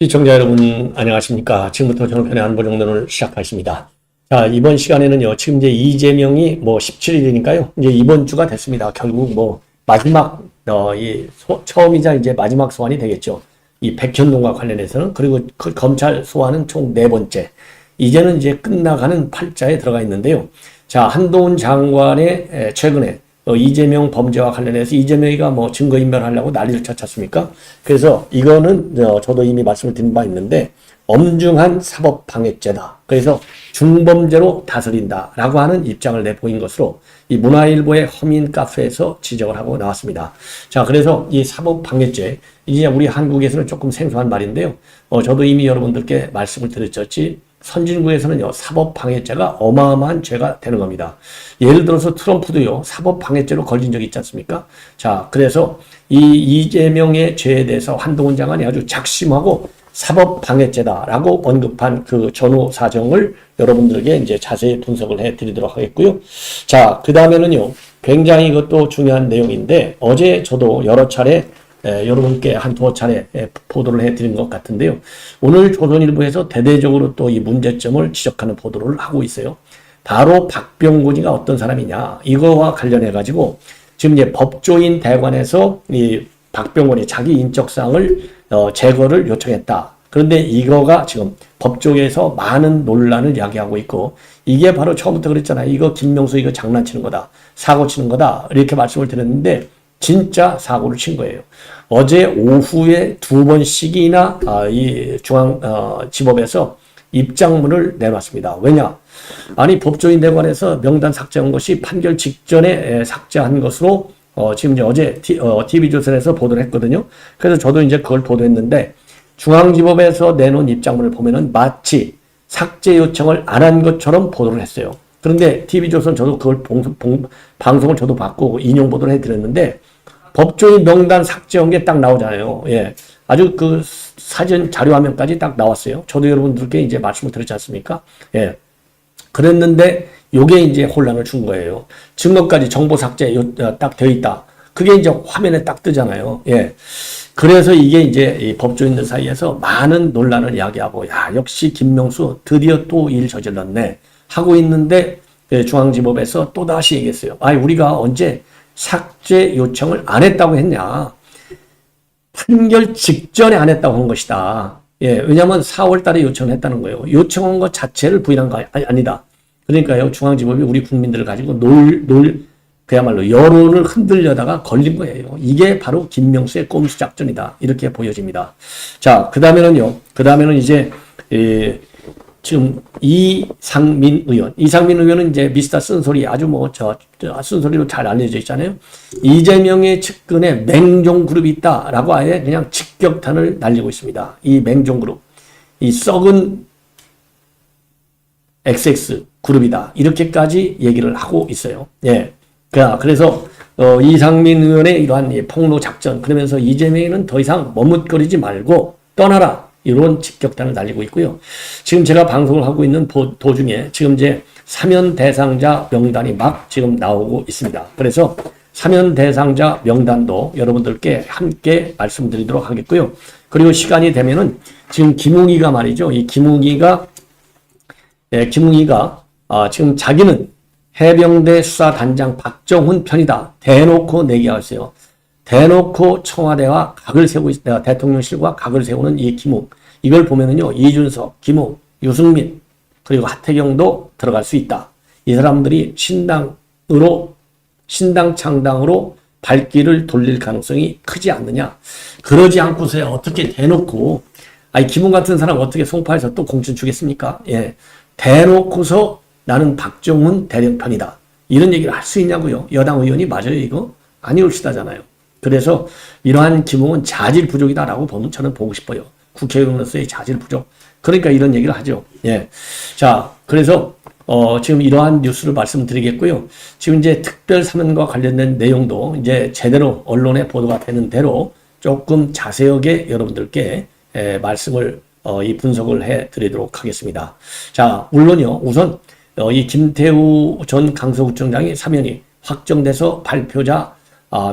시청자 여러분 안녕하십니까. 지금부터 정편의 안보정론을 시작하겠습니다. 자, 이번 시간에는요, 지금 이제 이재명이 17일이니까요, 이제 이번 주가 됐습니다. 결국 마지막, 처음이자 이제 마지막 소환이 되겠죠. 이 백현동과 관련해서는. 그리고 그 검찰 소환은 총 4번째. 이제는 이제 끝나가는 팔자에 들어가 있는데요. 자, 한동훈 장관의 최근에 이재명 범죄와 관련해서 이재명이가 증거인멸하려고 난리를 쳤지 않습니까? 그래서 이거는 저도 이미 말씀을 드린 바 있는데 엄중한 사법방해죄다. 그래서 중범죄로 다스린다라고 하는 입장을 내보인 것으로 이 문화일보의 허민 카페에서 지적을 하고 나왔습니다. 자, 그래서 이 사법방해죄, 이제 우리 한국에서는 조금 생소한 말인데요. 저도 이미 여러분들께 말씀을 드렸었지. 선진국에서는요, 사법방해죄가 어마어마한 죄가 되는 겁니다. 예를 들어서 트럼프도요, 사법방해죄로 걸린 적이 있지 않습니까? 자, 그래서 이 이재명의 죄에 대해서 한동훈 장관이 아주 작심하고 사법방해죄다라고 언급한 그 전후 사정을 여러분들에게 이제 자세히 분석을 해 드리도록 하겠고요. 자, 그 다음에는요, 굉장히 이것도 중요한 내용인데, 어제 저도 여러 차례 여러분께 한 2차례 보도를 해드린 것 같은데요. 오늘 조선일보에서 대대적으로 또 이 문제점을 지적하는 보도를 하고 있어요. 바로 박병곤이가 어떤 사람이냐, 이거와 관련해가지고 지금 이제 법조인 대관에서 이 박병곤이 자기 인적사항을 제거를 요청했다. 그런데 이거가 지금 법조계에서 많은 논란을 야기하고 있고, 이게 바로 처음부터 그랬잖아요. 이거 김명수 이거 장난치는 거다, 사고 치는 거다, 이렇게 말씀을 드렸는데 진짜 사고를 친 거예요. 어제 오후에 2번씩이나 이 중앙지법에서 입장문을 내놨습니다. 왜냐? 아니, 법조인 대관에서 명단 삭제한 것이 판결 직전에 삭제한 것으로 지금 이제 어제 TV조선에서 보도를 했거든요. 그래서 저도 이제 그걸 보도했는데, 중앙지법에서 내놓은 입장문을 보면은 마치 삭제 요청을 안 한 것처럼 보도를 했어요. 그런데 TV조선 저도 그걸 방송을 저도 받고 인용 보도를 해드렸는데, 법조인 명단 삭제한 게 딱 나오잖아요. 예. 아주 그 사진 자료 화면까지 딱 나왔어요. 저도 여러분들께 이제 말씀을 드렸지 않습니까? 예. 그랬는데, 요게 이제 혼란을 준 거예요. 증거까지 정보 삭제 딱 되어 있다. 그게 이제 화면에 딱 뜨잖아요. 예. 그래서 이게 이제 이 법조인들 사이에서 많은 논란을 야기하고, 야, 역시 김명수 드디어 또 일 저질렀네 하고 있는데, 중앙지법에서 또다시 얘기했어요. 아니, 우리가 언제 삭제 요청을 안 했다고 했냐. 판결 직전에 안 했다고 한 것이다. 예, 왜냐하면 4월 달에 요청을 했다는 거예요. 요청한 것 자체를 부인한 거 아니다. 그러니까요, 중앙지법이 우리 국민들을 가지고 그야말로 여론을 흔들려다가 걸린 거예요. 이게 바로 김명수의 꼼수 작전이다. 이렇게 보여집니다. 자, 그 다음에는 이제, 지금 이상민 의원은 이제 미스터 쓴소리 아주 쓴소리로 잘 알려져 있잖아요. 이재명의 측근에 맹종그룹이 있다라고 아예 그냥 직격탄을 날리고 있습니다. 이 맹종그룹, 이 썩은 XX 그룹이다, 이렇게까지 얘기를 하고 있어요. 예. 그래서 이상민 의원의 이러한 폭로 작전, 그러면서 이재명은 더 이상 머뭇거리지 말고 떠나라, 이런 직격탄을 날리고 있고요. 지금 제가 방송을 하고 있는 도중에 지금 이제 사면 대상자 명단이 막 지금 나오고 있습니다. 그래서 사면 대상자 명단도 여러분들께 함께 말씀드리도록 하겠고요. 그리고 시간이 되면은 지금 김웅이가 말이죠. 이 김웅이가 지금 자기는 해병대 수사단장 박정훈 편이다, 대놓고 내기하세요. 대놓고 청와대와 각을 세우고 있다, 대통령실과 각을 세우는 이 김웅. 이걸 보면은요, 이준석, 김웅, 유승민, 그리고 하태경도 들어갈 수 있다. 이 사람들이 신당 창당으로 발길을 돌릴 가능성이 크지 않느냐. 그러지 않고서야 어떻게 대놓고, 아니, 김웅 같은 사람 어떻게 송파에서 또 공천 주겠습니까? 예. 대놓고서 나는 박정훈 대령편이다, 이런 얘기를 할 수 있냐고요. 여당 의원이 맞아요, 이거? 아니올시다잖아요. 그래서 이러한 김웅은 자질 부족이다라고 저는 보고 싶어요. 국회의원으로서의 자질 부족. 그러니까 이런 얘기를 하죠. 예. 자, 그래서 지금 이러한 뉴스를 말씀드리겠고요. 지금 이제 특별 사면과 관련된 내용도 이제 제대로 언론에 보도가 되는 대로 조금 자세하게 여러분들께 말씀을 이 분석을 해 드리도록 하겠습니다. 자, 물론요, 우선, 이 김태우 전 강서구청장이 사면이 확정돼서 발표자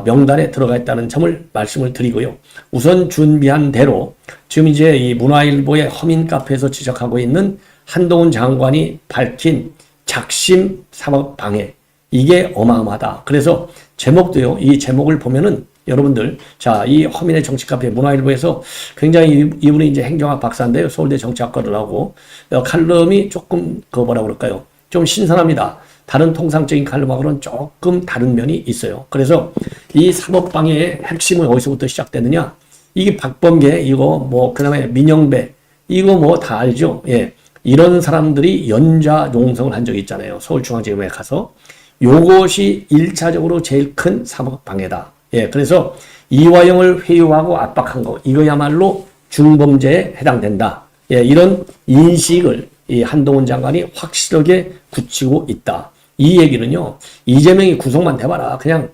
명단에 들어가 있다는 점을 말씀을 드리고요. 우선 준비한 대로 지금 이제 이 문화일보의 허민 카페에서 지적하고 있는 한동훈 장관이 밝힌 작심 사법 방해, 이게 어마어마하다. 그래서 제목도요, 이 제목을 보면은 여러분들, 자, 이 허민의 정치 카페 문화일보에서 굉장히 이분이 이제 행정학 박사인데요. 서울대 정치학과를 하고, 칼럼이 조금, 뭐라 그럴까요? 좀 신선합니다. 다른 통상적인 칼럼하고는 조금 다른 면이 있어요. 그래서 이 사법방해의 핵심은 어디서부터 시작되느냐? 이게 박범계, 이거 그 다음에 민영배, 이거 다 알죠? 예. 이런 사람들이 연좌 농성을 한 적이 있잖아요. 서울중앙지검에 가서. 요것이 1차적으로 제일 큰 사법방해다. 예. 그래서 이화영을 회유하고 압박한 거, 이거야말로 중범죄에 해당된다. 예. 이런 인식을 이 한동훈 장관이 확실하게 굳히고 있다. 이 얘기는요, 이재명이 구속만 돼봐라. 그냥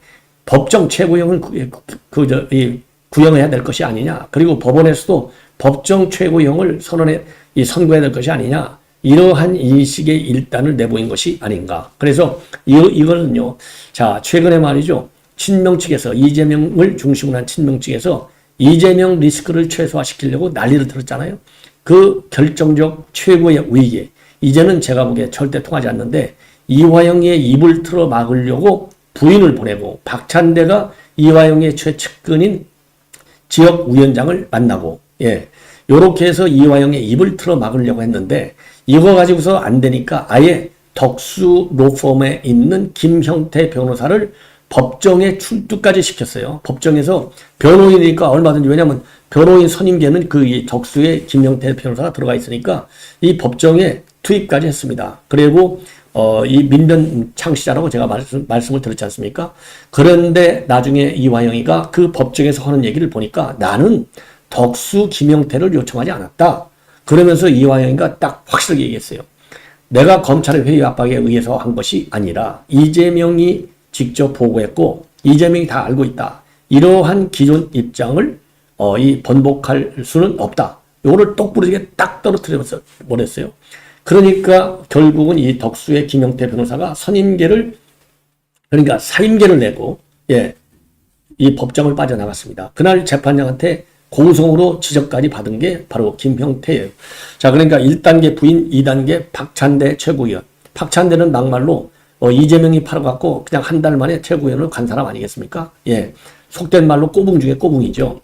법정 최고형을 구형해야 될 것이 아니냐. 그리고 법원에서도 법정 최고형을 선고해야 될 것이 아니냐. 이러한 인식의 일단을 내보인 것이 아닌가. 그래서 이거는요, 자, 최근에 말이죠. 친명 측에서, 이재명을 중심으로 한 친명 측에서 이재명 리스크를 최소화시키려고 난리를 들었잖아요. 그 결정적 최고의 위기, 이제는 제가 보기에 절대 통하지 않는데, 이화영의 입을 틀어 막으려고 부인을 보내고 박찬대가 이화영의 최측근인 지역위원장을 만나고, 예, 요렇게 해서 이화영의 입을 틀어 막으려고 했는데, 이거 가지고서 안 되니까 아예 덕수 로펌에 있는 김형태 변호사를 법정에 출두까지 시켰어요. 법정에서 변호인이니까 얼마든지, 왜냐하면 변호인 선임계는 이 덕수의 김형태 변호사가 들어가 있으니까 이 법정에 투입까지 했습니다. 그리고 이 민변 창시자라고 제가 말씀을 드렸지 않습니까? 그런데 나중에 이화영이가 그 법정에서 하는 얘기를 보니까 나는 덕수 김형태를 요청하지 않았다. 그러면서 이화영이가 딱 확실하게 얘기했어요. 내가 검찰의 회유 압박에 의해서 한 것이 아니라 이재명이 직접 보고했고 이재명이 다 알고 있다. 이러한 기존 입장을 번복할 수는 없다. 요거를 똑부러지게 딱 떨어뜨려서 버렸어요. 그러니까 결국은 이 덕수의 김형태 변호사가 그러니까 사임계를 내고, 예, 이 법정을 빠져나갔습니다. 그날 재판장한테 공송으로 지적까지 받은 게 바로 김형태예요. 자, 그러니까 1단계 부인, 2단계 박찬대 최고위원. 박찬대는 막말로 이재명이 팔아갖고 그냥 한 달 만에 최고위원으로 간 사람 아니겠습니까? 예, 속된 말로 꼬붕 중에 꼬붕이죠.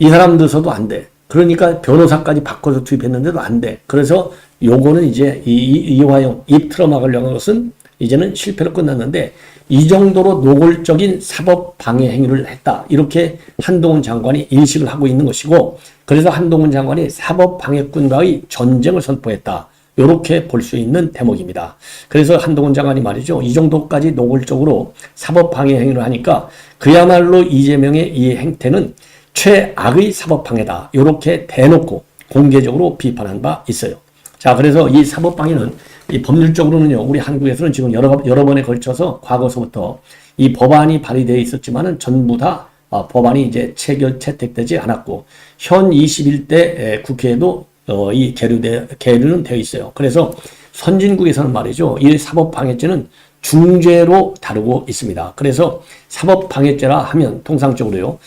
이 사람 들서도 안 돼. 그러니까 변호사까지 바꿔서 투입했는데도 안 돼. 그래서 요거는 이제 이화영 입 틀어막으려는 것은 이제는 실패로 끝났는데, 이 정도로 노골적인 사법 방해 행위를 했다. 이렇게 한동훈 장관이 인식을 하고 있는 것이고, 그래서 한동훈 장관이 사법 방해꾼과의 전쟁을 선포했다. 이렇게 볼 수 있는 대목입니다. 그래서 한동훈 장관이 말이죠. 이 정도까지 노골적으로 사법 방해 행위를 하니까 그야말로 이재명의 이 행태는 최악의 사법 방해다. 이렇게 대놓고 공개적으로 비판한 바 있어요. 자, 그래서 이 사법 방해는 이 법률적으로는요, 우리 한국에서는 지금 여러 번에 걸쳐서 과거서부터 이 법안이 발의되어 있었지만은 전부 다 법안이 이제 채택되지 않았고, 현 21대 국회에도 이 계류는 되어 있어요. 그래서 선진국에서는 말이죠, 이 사법방해죄는 중죄로 다루고 있습니다. 그래서 사법방해죄라 하면 통상적으로요,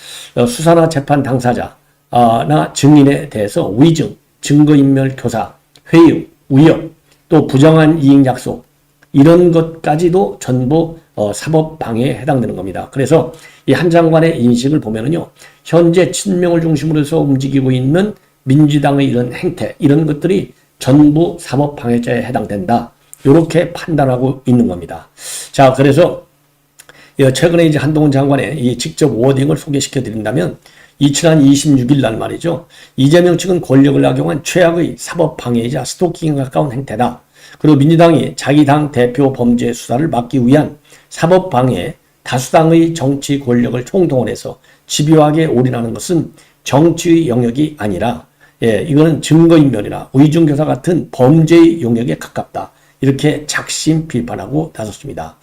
수사나 재판 당사자나 증인에 대해서 위증, 증거인멸 교사, 회유, 위협, 또 부정한 이익 약속, 이런 것까지도 전부 사법방해에 해당되는 겁니다. 그래서 이 한 장관의 인식을 보면은요, 현재 친명을 중심으로 해서 움직이고 있는 민주당의 이런 행태, 이런 것들이 전부 사법방해죄에 해당된다. 이렇게 판단하고 있는 겁니다. 자, 그래서 최근에 이제 한동훈 장관의 이 직접 워딩을 소개시켜 드린다면, 지난 26일 날 말이죠, 이재명 측은 권력을 악용한 최악의 사법방해이자 스토킹에 가까운 행태다. 그리고 민주당이 자기 당 대표 범죄 수사를 막기 위한 사법방해, 다수당의 정치 권력을 총동원해서 집요하게 올인하는 것은 정치의 영역이 아니라, 예, 이거는 증거인멸이나 위증교사 같은 범죄의 영역에 가깝다. 이렇게 작심 비판하고 나섰습니다.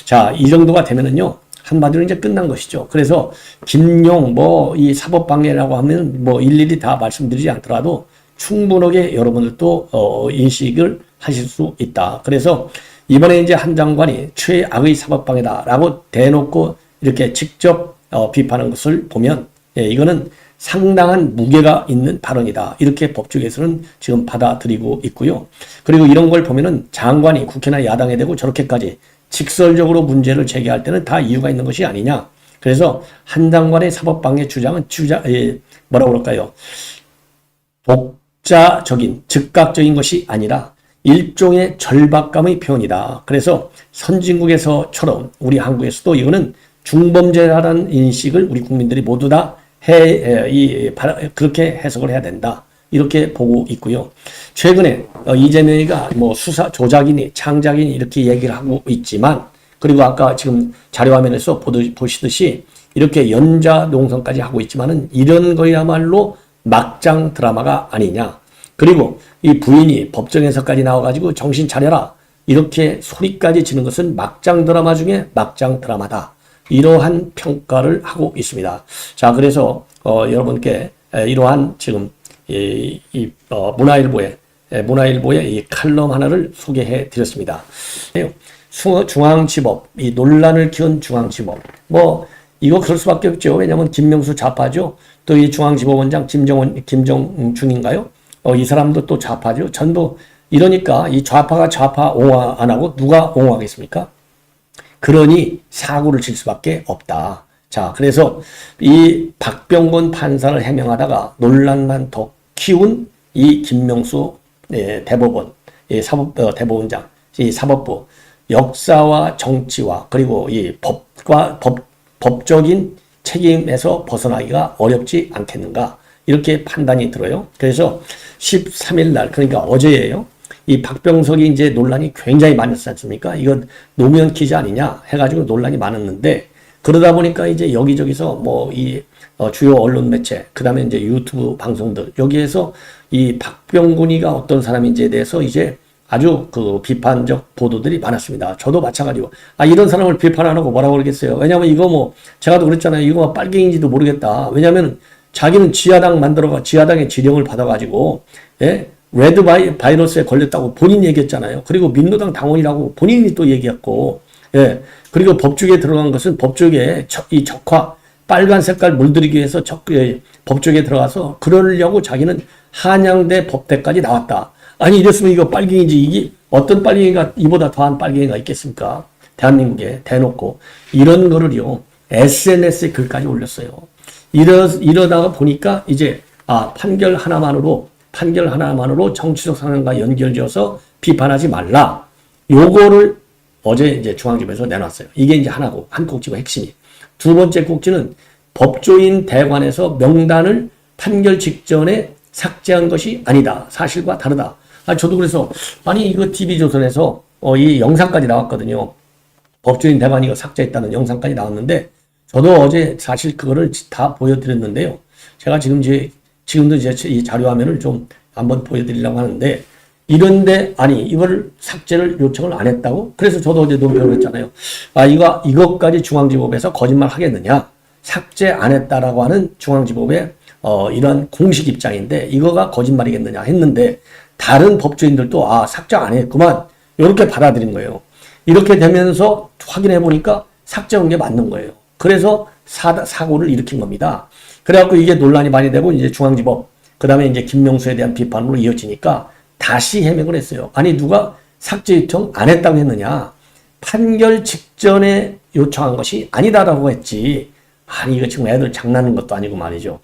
자, 이 정도가 되면은요, 한마디로 이제 끝난 것이죠. 그래서 김용 이 사법방해라고 하면 일일이 다 말씀드리지 않더라도 충분하게 여러분들도 인식을 하실 수 있다. 그래서 이번에 이제 한 장관이 최악의 사법방해다라고 대놓고 이렇게 직접 비판한 것을 보면 이거는 상당한 무게가 있는 발언이다. 이렇게 법조계에서는 지금 받아들이고 있고요. 그리고 이런 걸 보면은 장관이 국회나 야당에 대고 저렇게까지 직설적으로 문제를 제기할 때는 다 이유가 있는 것이 아니냐. 그래서 한 장관의 사법방해 주장은 뭐라고 그럴까요? 독자적인, 즉각적인 것이 아니라 일종의 절박감의 표현이다. 그래서 선진국에서처럼 우리 한국에서도 이거는 중범죄라는 인식을 우리 국민들이 모두 다 그렇게 해석을 해야 된다. 이렇게 보고 있고요. 최근에 이재명이가 뭐 수사 조작이니 창작이니 이렇게 얘기를 하고 있지만, 그리고 아까 지금 자료화면에서 보시듯이 이렇게 연좌 농성까지 하고 있지만은 이런 거야말로 막장 드라마가 아니냐. 그리고 이 부인이 법정에서까지 나와가지고 정신 차려라 이렇게 소리까지 지는 것은 막장 드라마 중에 막장 드라마다. 이러한 평가를 하고 있습니다. 자, 그래서 여러분께 이러한 지금 문화일보의 이 칼럼 하나를 소개해 드렸습니다. 중앙지법, 이 논란을 키운 중앙지법. 뭐 이거 그럴 수밖에 없죠. 왜냐하면 김명수 좌파죠. 또 이 중앙지법원장 김정중인가요? 이 사람도 또 좌파죠. 전부 이러니까 이 좌파가 좌파 옹호 안 하고 누가 옹호하겠습니까? 그러니 사고를 칠 수밖에 없다. 자, 그래서 이 박병건 판사를 해명하다가 논란만 더 키운 이 김명수 대법원, 대법원장, 이 사법부, 역사와 정치와 그리고 이 법적인 책임에서 벗어나기가 어렵지 않겠는가. 이렇게 판단이 들어요. 그래서 13일 날, 그러니까 어제예요. 이 박병석이 이제 논란이 굉장히 많았지 않습니까? 이건 노무현 기자 아니냐 해가지고 논란이 많았는데, 그러다 보니까 이제 여기저기서 뭐 주요 언론 매체, 그 다음에 이제 유튜브 방송들, 여기에서 이 박병근이가 어떤 사람인지에 대해서 이제 아주 그 비판적 보도들이 많았습니다. 저도 마찬가지고, 이런 사람을 비판 안 하고 뭐라고 그러겠어요. 왜냐면 이거 뭐, 제가도 그랬잖아요. 이거 빨갱이인지도 모르겠다. 왜냐면 자기는 지하당 지하당의 지령을 받아가지고, 레드 바이러스에 걸렸다고 본인이 얘기했잖아요. 그리고 민노당 당원이라고 본인이 또 얘기했고, 그리고 법조계에 들어간 것은 법조계에 이 적화, 빨간 색깔 물들이기 위해서 법조계에 들어가서 그러려고 자기는 한양대 법대까지 나왔다. 아니, 이랬으면 이거 빨갱이지, 이게 어떤 빨갱이가 이보다 더한 빨갱이가 있겠습니까? 대한민국에 대놓고. 이런 거를요, SNS에 글까지 올렸어요. 이러다가 보니까 이제, 판결 하나만으로 정치적 상황과 연결지어서 비판하지 말라. 요거를 어제 이제 중앙지법에서 내놨어요. 이게 이제 하나고, 한 꼭지고 핵심이. 두 번째 꼭지는 법조인 대관에서 명단을 판결 직전에 삭제한 것이 아니다. 사실과 다르다. 저도 그래서, 이거 TV조선에서 이 영상까지 나왔거든요. 법조인 대관이 이거 삭제했다는 영상까지 나왔는데, 저도 어제 사실 그거를 다 보여드렸는데요. 제가 지금도 이제 이 자료 화면을 좀 한번 보여드리려고 하는데, 이런데, 이거를 삭제를 요청을 안 했다고? 그래서 저도 어제 논평을 했잖아요. 이것까지 중앙지법에서 거짓말 하겠느냐? 삭제 안 했다라고 하는 중앙지법의 이런 공식 입장인데, 이거가 거짓말이겠느냐 했는데, 다른 법조인들도, 삭제 안 했구만. 이렇게 받아들인 거예요. 이렇게 되면서 확인해 보니까 삭제한 게 맞는 거예요. 그래서 사고를 일으킨 겁니다. 그래갖고 이게 논란이 많이 되고, 이제 중앙지법, 그 다음에 이제 김명수에 대한 비판으로 이어지니까 다시 해명을 했어요. 누가 삭제 요청 안 했다고 했느냐. 판결 직전에 요청한 것이 아니다라고 했지. 이거 지금 애들 장난하는 것도 아니고 말이죠.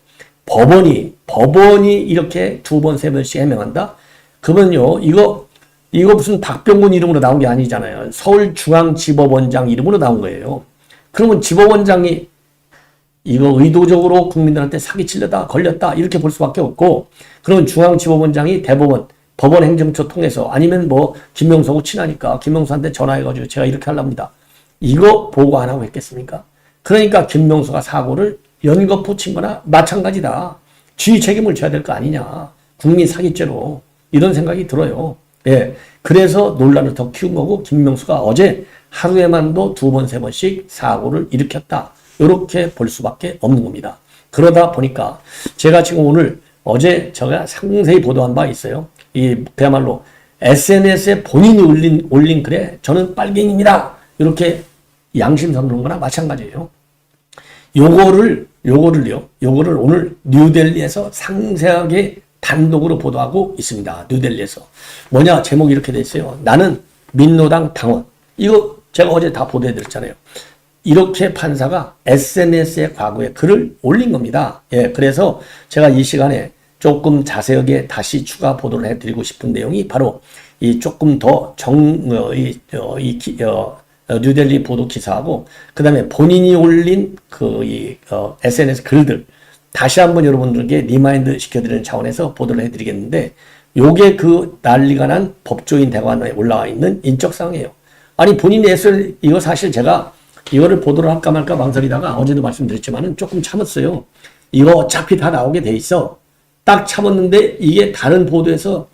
법원이 이렇게 두 번, 세 번씩 해명한다? 그러면요, 이거 무슨 박병근 이름으로 나온 게 아니잖아요. 서울중앙지법원장 이름으로 나온 거예요. 그러면 지법원장이 이거 의도적으로 국민들한테 사기치려다 걸렸다 이렇게 볼 수밖에 없고, 그런 중앙지법원장이 법원 행정처 통해서, 아니면 뭐 김명수하고 친하니까 김명수한테 전화해가지고 제가 이렇게 하랍니다. 이거 보고 안 하고 했겠습니까? 그러니까 김명수가 사고를 연거푸 친 거나 마찬가지다. 지휘 책임을 져야 될 거 아니냐. 국민 사기죄로. 이런 생각이 들어요. 그래서 논란을 더 키운 거고, 김명수가 어제 하루에만도 두 번, 세 번씩 사고를 일으켰다. 이렇게 볼 수밖에 없는 겁니다. 그러다 보니까 제가 지금 오늘 어제 제가 상세히 보도한 바 있어요. 이 그야말로 SNS에 본인이 올린 글에 저는 빨갱이입니다. 이렇게 양심 삼는 거나 마찬가지예요. 요거를 오늘 뉴델리에서 상세하게 단독으로 보도하고 있습니다. 뉴델리에서. 뭐냐, 제목이 이렇게 돼 있어요. 나는 민노당 당원. 이거 제가 어제 다 보도해드렸잖아요. 이렇게 판사가 SNS에 과거에 글을 올린 겁니다. 예, 그래서 제가 이 시간에 조금 자세하게 다시 추가 보도를 해드리고 싶은 내용이 바로 이 조금 더 뉴델리 보도 기사하고 그 다음에 본인이 올린 SNS 글들 다시 한번 여러분들에게 리마인드 시켜드리는 차원에서 보도를 해드리겠는데 요게 그 난리가 난 법조인 대관에 올라와 있는 인적사항이에요. 아니 본인이 이거 사실 제가 이거를 보도를 할까 말까 망설이다가 어제도 말씀드렸지만은 조금 참았어요. 이거 어차피 다 나오게 돼 있어. 딱 참았는데 이게 다른 보도에서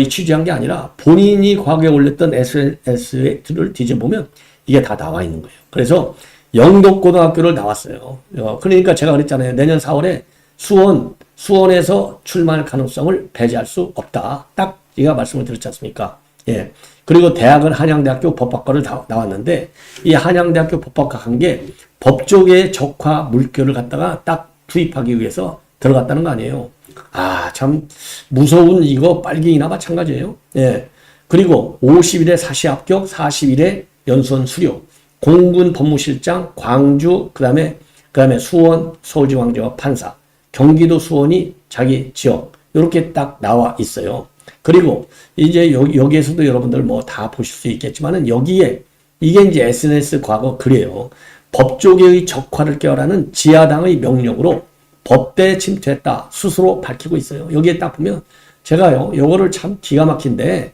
취재한 게 아니라 본인이 과거에 올렸던 SNS를 뒤져보면 이게 다 나와 있는 거예요. 그래서 영덕고등학교를 나왔어요. 그러니까 제가 그랬잖아요. 내년 4월에 수원에서 출마할 가능성을 배제할 수 없다. 딱 제가 말씀을 드렸지 않습니까? 예. 그리고 대학은 한양대학교 법학과를 나왔는데 이 한양대학교 법학과 한 게 법조계의 적화 물결을 갖다가 딱 투입하기 위해서 들어갔다는 거 아니에요. 아, 참 무서운 이거 빨갱이나 마찬가지예요. 예. 그리고 50일에 사시 합격, 40일에 연수원 수료, 공군 법무실장, 광주, 그다음에 수원, 서울지방지법 판사, 경기도 수원이 자기 지역 이렇게 딱 나와 있어요. 그리고 이제 여기에서도 여러분들 뭐 다 보실 수 있겠지만은 여기에 이게 이제 SNS 과거 글이에요. 법조계의 적화를 깨어라는 지하당의 명령으로 법대에 침투했다 스스로 밝히고 있어요. 여기에 딱 보면 제가요 요거를 참 기가 막힌데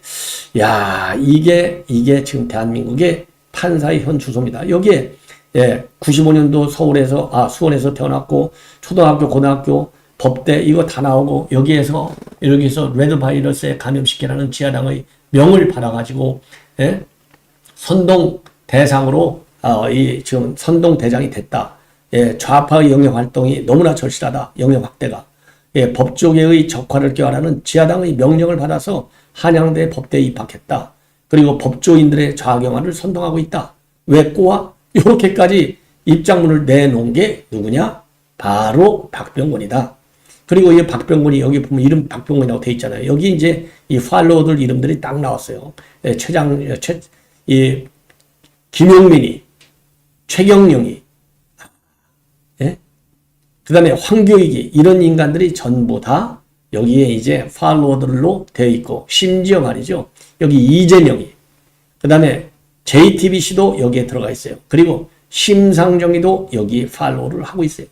야 이게 지금 대한민국의 판사의 현 주소입니다. 여기에 95년도 수원에서 태어났고 초등학교 고등학교 법대 이거 다 나오고 여기서 레드 바이러스에 감염시키라는 지하당의 명을 받아가지고 선동 대상으로 지금 선동 대장이 됐다. 좌파의 영역 활동이 너무나 절실하다. 영역 확대가. 법조계의 적화를 꾀하라는 지하당의 명령을 받아서 한양대 법대에 입학했다. 그리고 법조인들의 좌경화를 선동하고 있다. 왜 꼬아? 이렇게까지 입장문을 내놓은 게 누구냐? 바로 박병권이다. 그리고 이 박병권이 여기 보면 이름 박병권이라고 돼 있잖아요. 여기 이제 이 팔로워들 이름들이 딱 나왔어요. 김용민이, 최경영이, 그 다음에 황교익이 이런 인간들이 전부 다 여기에 이제 팔로워들로 되어 있고 심지어 말이죠. 여기 이재명이 그 다음에 JTBC도 여기에 들어가 있어요. 그리고 심상정이도 여기 팔로우를 하고 있어요.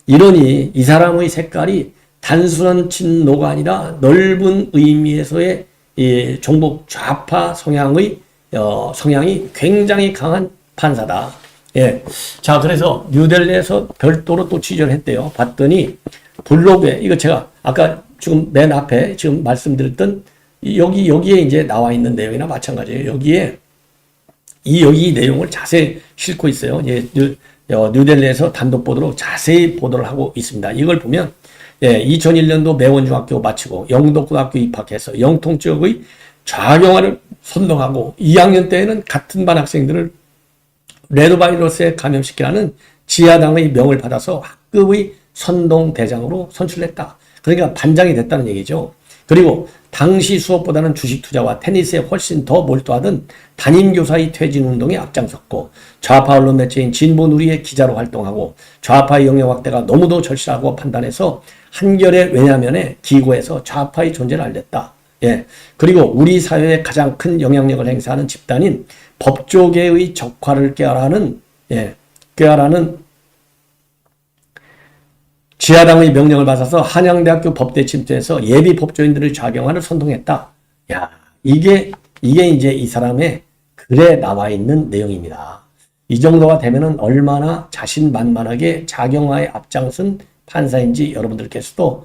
이러니 이 사람의 색깔이 단순한 친노가 아니라 넓은 의미에서의 이 종북 좌파 성향이 굉장히 강한 판사다. 예. 자, 그래서 뉴델리에서 별도로 또 취재를 했대요. 봤더니 블로그에 이거 제가 아까 지금 맨 앞에 지금 말씀드렸던 여기에 이제 나와 있는 내용이나 마찬가지예요. 여기에 여기 내용을 자세히 싣고 있어요. 예, 뉴델리에서 단독 보도로 자세히 보도를 하고 있습니다. 이걸 보면 2001년도 매원중학교 마치고 영덕고등학교 입학해서 영통 지역의 좌경화를 선동하고 2학년 때에는 같은 반 학생들을 레드바이러스에 감염시키라는 지하당의 명을 받아서 학급의 선동대장으로 선출했다. 그러니까 반장이 됐다는 얘기죠. 그리고 당시 수업보다는 주식 투자와 테니스에 훨씬 더 몰두하던 담임교사의 퇴진운동에 앞장섰고 좌파 언론 매체인 진보누리의 기자로 활동하고 좌파의 영역 확대가 너무도 절실하고 판단해서 한겨레 외야면에 기고해서 좌파의 존재를 알렸다. 예. 그리고 우리 사회에 가장 큰 영향력을 행사하는 집단인 법조계의 적화를 꾀하라는 지하당의 명령을 받아서 한양대학교 법대 침투해서 예비 법조인들의 좌경화를 선동했다. 야, 이게 이제 이 사람의 글에 나와 있는 내용입니다. 이 정도가 되면은 얼마나 자신만만하게 좌경화에 앞장선 판사인지 여러분들께서도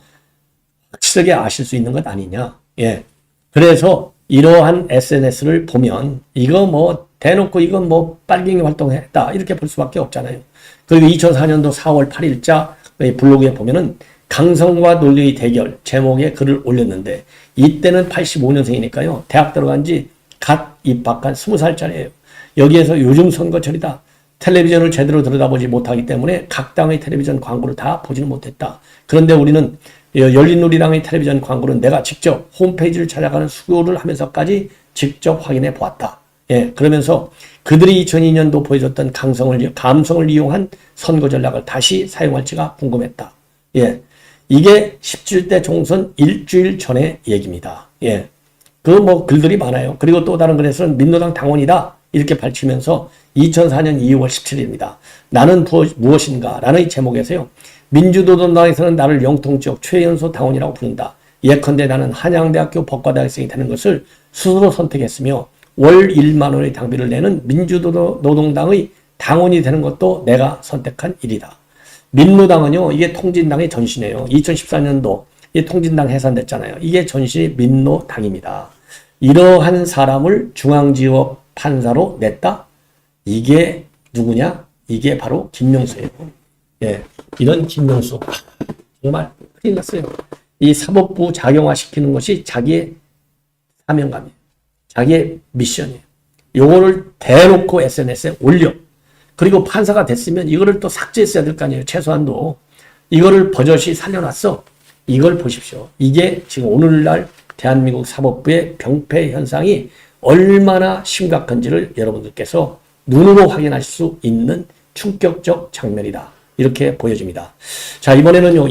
확실하게 아실 수 있는 것 아니냐. 예. 그래서 이러한 SNS를 보면 이거 뭐 대놓고 이건 뭐 빨갱이 활동했다 이렇게 볼 수밖에 없잖아요. 그리고 2004년도 4월 8일자 블로그에 보면은 강성과 논리의 대결 제목의 글을 올렸는데 이때는 85년생이니까요. 대학 들어간 지 갓 입학한 20살짜리예요. 여기에서 요즘 선거철이다. 텔레비전을 제대로 들여다보지 못하기 때문에 각 당의 텔레비전 광고를 다 보지는 못했다. 그런데 우리는 열린우리당의 텔레비전 광고는 내가 직접 홈페이지를 찾아가는 수고를 하면서까지 직접 확인해 보았다. 예, 그러면서 그들이 2002년도 보여줬던 감성을 이용한 선거 전략을 다시 사용할지가 궁금했다. 예, 이게 17대 총선 일주일 전의 얘기입니다. 예, 글들이 많아요. 그리고 또 다른 글에서는 민노당 당원이다. 이렇게 밝히면서 2004년 2월 17일입니다. 나는 무엇인가? 라는 제목에서요. 민주노동당에서는 나를 영통지역 최연소 당원이라고 부른다. 예컨대 나는 한양대학교 법과대학생이 되는 것을 스스로 선택했으며 월 1만 원의 당비를 내는 민주노동당의 당원이 되는 것도 내가 선택한 일이다. 민노당은요. 이게 통진당의 전신이에요. 2014년도 이 통진당 해산됐잖아요. 이게 전신이 민노당입니다. 이러한 사람을 중앙지법 판사로 냈다? 이게 누구냐? 이게 바로 김명수예요. 예, 이런 김명수 정말 큰일 났어요. 이 사법부 작용화시키는 것이 자기의 사명감이에요. 자기의 미션이에요. 요거를 대놓고 SNS에 올려. 그리고 판사가 됐으면 이거를 또 삭제했어야 될 거 아니에요. 최소한도. 이거를 버젓이 살려놨어. 이걸 보십시오. 이게 지금 오늘날 대한민국 사법부의 병폐 현상이 얼마나 심각한지를 여러분들께서 눈으로 확인할 수 있는 충격적 장면이다. 이렇게 보여집니다. 자, 이번에는요,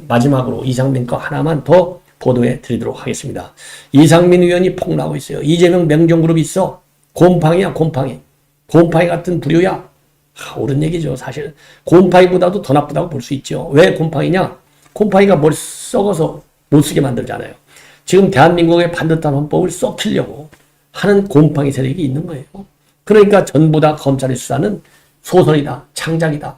마지막으로 이상민 거 하나만 더 보도해 드리도록 하겠습니다. 이상민 의원이 폭로하고 있어요. 이재명 맹종그룹이 있어. 곰팡이야, 곰팡이. 곰팡이 같은 부류야. 옳은 얘기죠, 사실. 곰팡이보다도 더 나쁘다고 볼 수 있죠. 왜 곰팡이냐? 곰팡이가 뭘 썩어서 못 쓰게 만들잖아요. 지금 대한민국의 반듯한 헌법을 썩히려고 하는 곰팡이 세력이 있는 거예요. 그러니까 전부 다 검찰의 수사는 소설이다, 창작이다.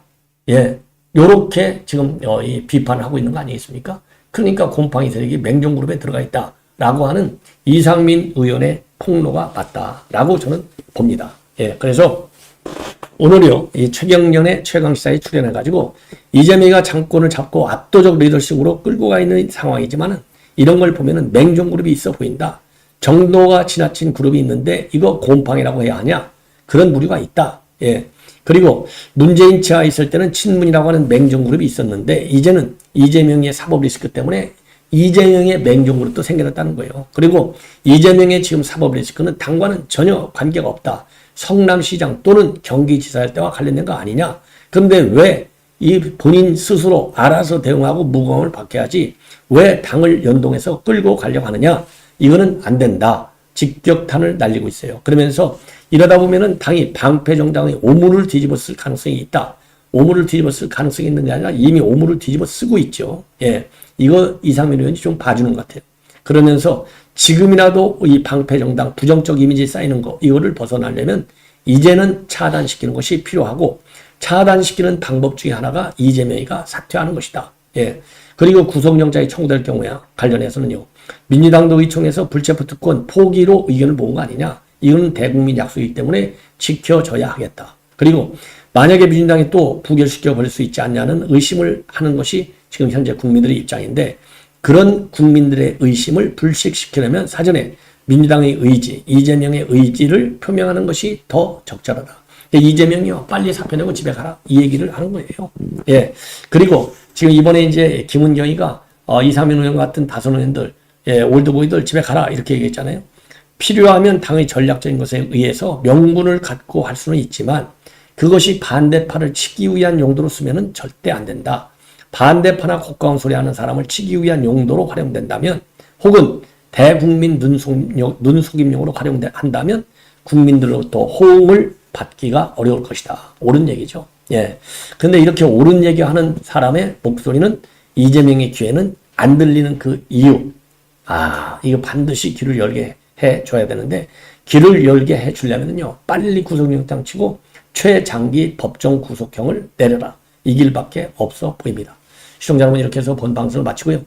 예, 요렇게 지금 비판을 하고 있는 거 아니겠습니까? 그러니까 곰팡이 세력이 맹종그룹에 들어가 있다라고 하는 이상민 의원의 폭로가 맞다라고 저는 봅니다. 예, 그래서 오늘요, 이 최경련의 최강시사에 출연해가지고 이재명이가 정권을 잡고 압도적 리더십으로 끌고 가 있는 상황이지만은 이런 걸 보면은 맹종그룹이 있어 보인다. 정도가 지나친 그룹이 있는데 이거 곰팡이라고 해야 하냐? 그런 부류가 있다. 예. 그리고 문재인 치하에 있을 때는 친문이라고 하는 맹종그룹이 있었는데 이제는 이재명의 사법 리스크 때문에 이재명의 맹종그룹도 생겨났다는 거예요. 그리고 이재명의 지금 사법 리스크는 당과는 전혀 관계가 없다. 성남시장 또는 경기지사일 때와 관련된 거 아니냐? 그런데 왜 이 본인 스스로 알아서 대응하고 무고함을 받게 하지 왜 당을 연동해서 끌고 가려고 하느냐? 이거는 안 된다. 직격탄을 날리고 있어요. 그러면서 이러다 보면은 당이 방패정당의 오물을 뒤집어 쓸 가능성이 있다. 오물을 뒤집어 쓸 가능성이 있는 게 아니라 이미 오물을 뒤집어 쓰고 있죠. 예. 이거 이상민 의원이 좀 봐주는 것 같아요. 그러면서 지금이라도 이 방패정당 부정적 이미지 쌓이는 거, 이거를 벗어나려면 이제는 차단시키는 것이 필요하고 차단시키는 방법 중에 하나가 이재명이가 사퇴하는 것이다. 예. 그리고 구속영장이 청구될 경우에 관련해서는요. 민주당도 의총에서 불체포 특권 포기로 의견을 모은 거 아니냐. 이건 대국민 약속이기 때문에 지켜져야 하겠다. 그리고 만약에 민주당이 또 부결시켜 버릴 수 있지 않냐는 의심을 하는 것이 지금 현재 국민들의 입장인데 그런 국민들의 의심을 불식시키려면 사전에 민주당의 의지, 이재명의 의지를 표명하는 것이 더 적절하다. 이재명이요, 빨리 사표 내고 집에 가라. 이 얘기를 하는 거예요. 예. 그리고 지금 이번에 이제 김은경이가 이상민 의원 같은 다선 의원들, 예, 올드보이들 집에 가라. 이렇게 얘기했잖아요. 필요하면 당의 전략적인 것에 의해서 명분을 갖고 할 수는 있지만 그것이 반대파를 치기 위한 용도로 쓰면은 절대 안 된다. 반대파나 고가운 소리 하는 사람을 치기 위한 용도로 활용된다면 혹은 대국민 눈속임용으로 활용한다면 국민들로부터 호응을 받기가 어려울 것이다. 옳은 얘기죠. 예. 근데 이렇게 옳은 얘기하는 사람의 목소리는 이재명의 귀에는 안 들리는 그 이유. 이거 반드시 귀를 열게 해줘야 되는데 귀를 열게 해주려면요. 빨리 구속영장 치고 최장기 법정 구속형을 내려라. 이 길밖에 없어 보입니다. 시청자 여러분 이렇게 해서 본 방송을 마치고요.